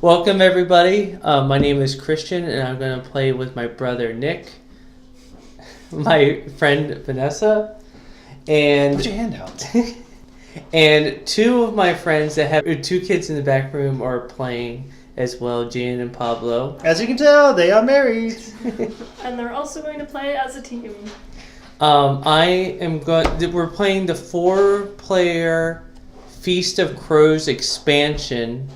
Welcome everybody. My name is Christian and I'm going to play with my brother Nick, my friend Vanessa, and put your hand out. and two of my friends that have two kids in the back room are playing as well, Jan and Pablo. As you can tell, they are married. And they're also going to play as a team. We're playing the 4-player Feast of Crows expansion,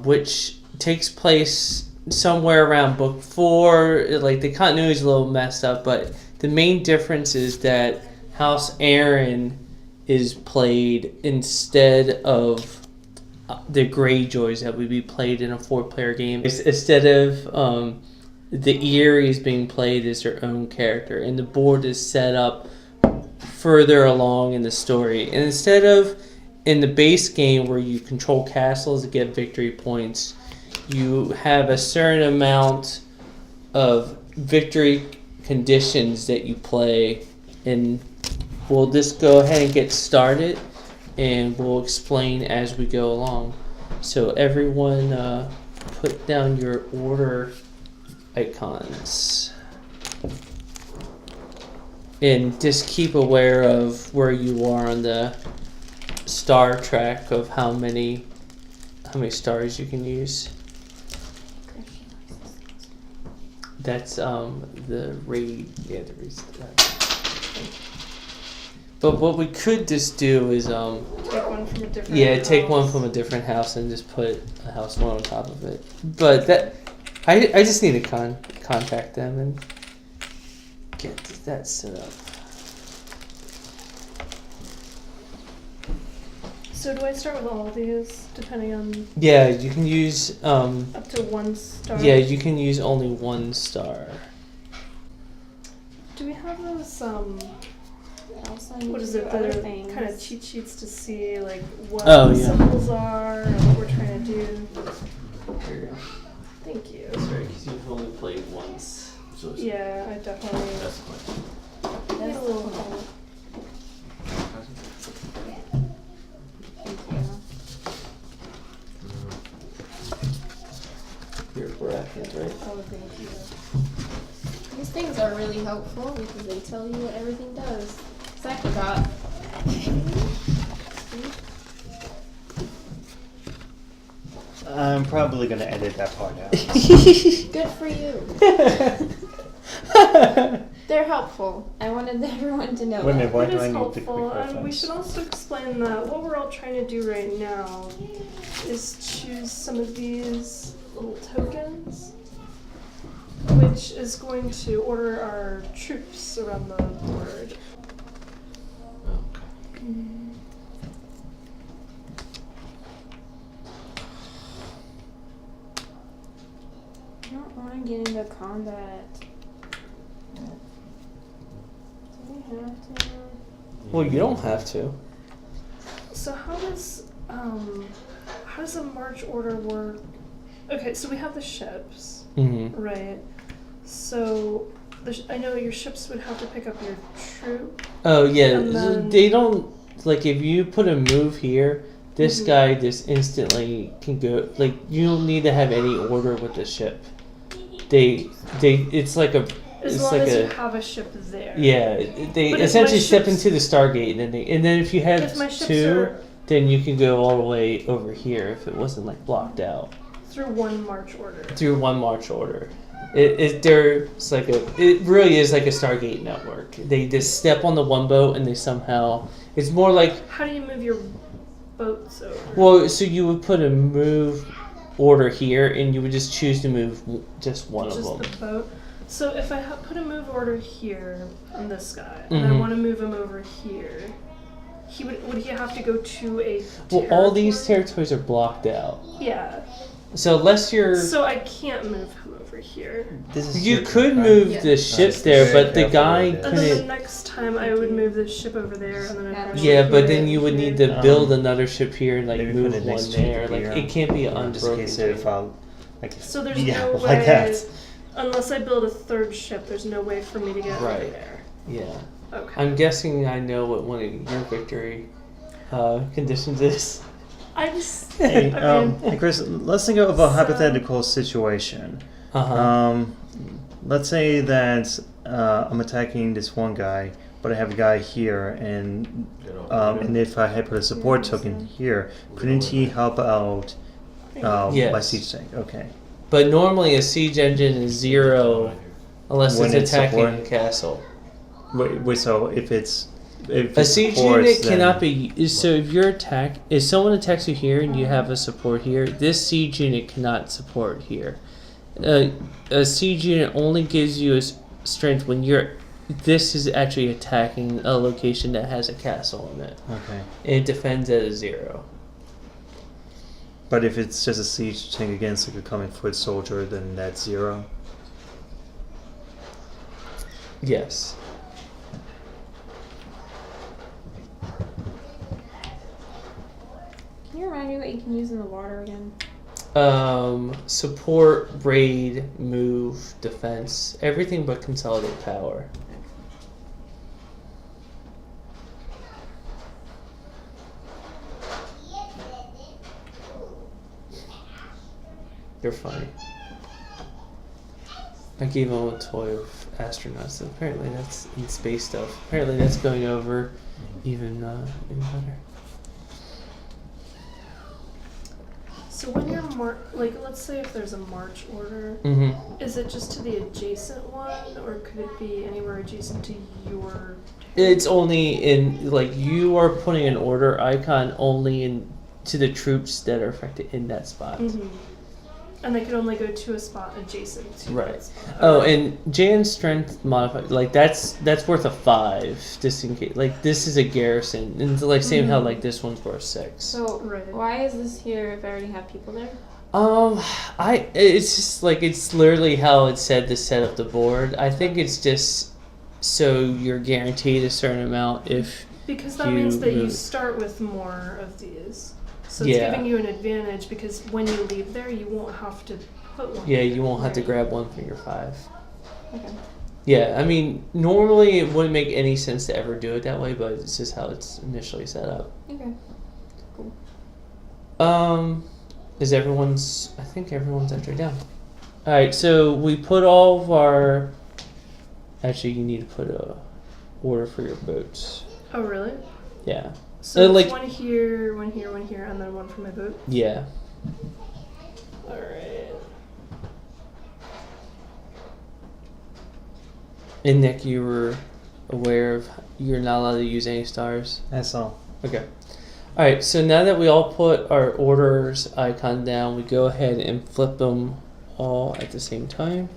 which takes place somewhere around book 4. Like, the continuity is a little messed up, but the main difference is that House Aaron is played instead of the Greyjoys that would be played in a 4-player game. Instead of the Erie is being played as their own character, and the board is set up further along in the story. And instead of in the base game where you control castles to get victory points, you have a certain amount of victory conditions that you play. And we'll just go ahead and get started, and we'll explain as we go along. So everyone put down your order icons. And just keep aware of where you are on the star track of how many stars you can use. That's the raid. Yeah, the raid. But what we could just do is take one from a different house. take one from a different house and just put a house one on top of it. But that I just need to contact them and get that set up. So do I start with all of these, depending on... Yeah, you can use... up to 1 star? Yeah, you can use only 1 star. Do we have those, what is it, other the things. kind of cheat sheets to see, like, what Oh, the yeah. symbols are and what we're trying to do? Here you go. Thank you. That's right, because you've only played once. So Yeah, I definitely need a little help. Your bracket, right? Oh, thank you. These things are really helpful because they tell you what everything does. So I forgot. I'm probably going to edit that part out. Good for you. They're helpful. I wanted everyone to know. Wait a minute, why It do is I need the helpful, quick and we reference? should also explain that what we're all trying to do right now is choose some of these little tokens, which is going to order our troops around the board. I don't want to get into combat. Do we have to? Well, you don't have to. So how does a march order work? Okay, so we have the ships, Mm-hmm. right? So I know your ships would have to pick up your troop. Oh, yeah. And then- They don't... Like, if you put a move here, this Mhm. guy just instantly can go... Like, you don't need to have any order with the ship. It's like a... As it's long like as you a... have a ship there. Yeah, they But if essentially my step ships- into the Stargate, and then if you have If my ships 2, are then you can go all the way over here if it wasn't like blocked out through one march order. through one march order. It really is like a Stargate network. They just step on the one boat and they somehow... It's more like... How do you move your boats over? Well, so you would put a move order here and you would just choose to move just one Just of them. the boat. So if I put a move order here on this guy, and I Mhm. want to move him over here, would he have to go to a Well, all these territory? territories are blocked out. Yeah. So unless you're... So I can't move him over here. This is You your could right? move Yeah. the ship Just there, very but the careful guy with this. And then the couldn't... next time I would move the ship over there, and then I'd go Yeah, over but here then you and would here. need to Um, build another ship here and like maybe move put it next one to there. the Like gear. it can't be Just in unbroken. case if terrain. So there's yeah, no like way, that. unless I build a third ship, there's no way for me to get over Right. there. Yeah, Okay. I'm guessing I know what one of your victory conditions is. I just. Hey, I mean, hey, Chris, let's think of a So- hypothetical situation. Uh-huh. Let's say that I'm attacking this one guy, but I have a guy here, and if I had put a support token here, couldn't he help out my Yes. siege tank? Okay. But normally a siege engine is 0 unless When it's it's attacking support? a castle. Wait, so if A it's siege supports, unit then- cannot be. So if someone attacks you here and you have a support here, this siege unit cannot support here. A siege unit only gives you a strength when you're. This is actually attacking a location that has a castle in it. Okay. It defends at a 0. But if it's just a siege tank against like a common foot soldier, then that's 0. Yes. Can you remind me what you can use in the water again? Support, raid, move, defense, everything but consolidate power. You're funny. I gave him a toy of astronauts. Apparently that's in space stuff. Apparently that's going over even better. so when you're let's say if there's a march order, Mm-hmm. is it just to the adjacent one, or could it be anywhere adjacent to your? It's only in you are putting an order icon only in to the troops that are affected in that spot. Mm-hmm. And they could only go to a spot adjacent to Right. that spot. Oh, Okay. and Jan's strength modified that's worth a 5 just in case. This is a garrison, and it's same how Mhm. this one's worth 6. So Right. why is this here if I already have people there? It's just it's literally how it said to set up the board. I think it's just so you're guaranteed a certain amount if Because that you means that you move. start with more of these. So it's Yeah. giving you an advantage because when you leave there, you won't have to put one. yeah, you won't have to Right. grab one for your 5. Okay. Yeah, I mean, normally it wouldn't make any sense to ever do it that way, but it's just how it's initially set up. Okay. Is everyone's? I think everyone's actually down. All right, so we put all of our. Actually, you need to put a order for your boats. Oh, really? Yeah, So like- it's one here, one here, one here, and then one for my boat. yeah. All right. And Nick, you were aware of you're not allowed to use any stars. That's all. Okay. All right. So now that we all put our orders icon down, we go ahead and flip them all at the same time.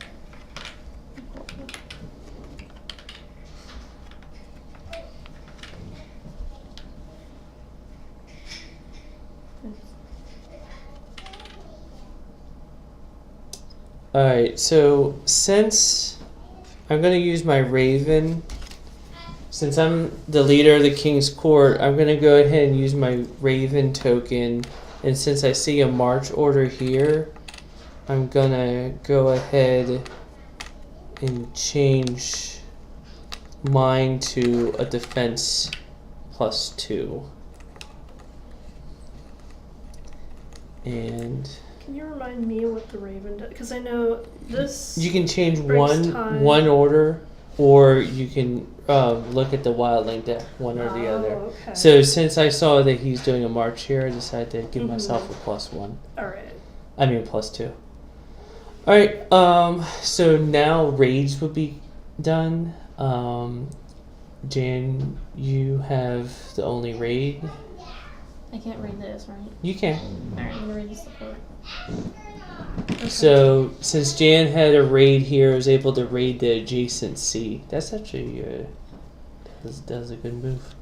All right. So since I'm gonna use my Raven. Since I'm the leader of the King's Court, I'm going to go ahead and use my Raven token. And since I see a march order here, I'm going to go ahead and change mine to a defense +2. And Can you remind me what the Raven does? Because I know this. you can change Breaks time. one order, or you can look at the wildling deck, one or the other. Okay. So since I saw that he's doing a march here, I decided to give Mhm. myself a +1. All right. I mean +2. All right. So now raids would be done. Jan, you have the only raid. I can't read this, right? You can. Alright, I'm gonna read the support. So since Jan had a raid here, I was able to raid the adjacent sea. That's actually does a good move.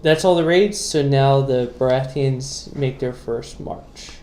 That's all the raids. So now the Baratheons make their first march.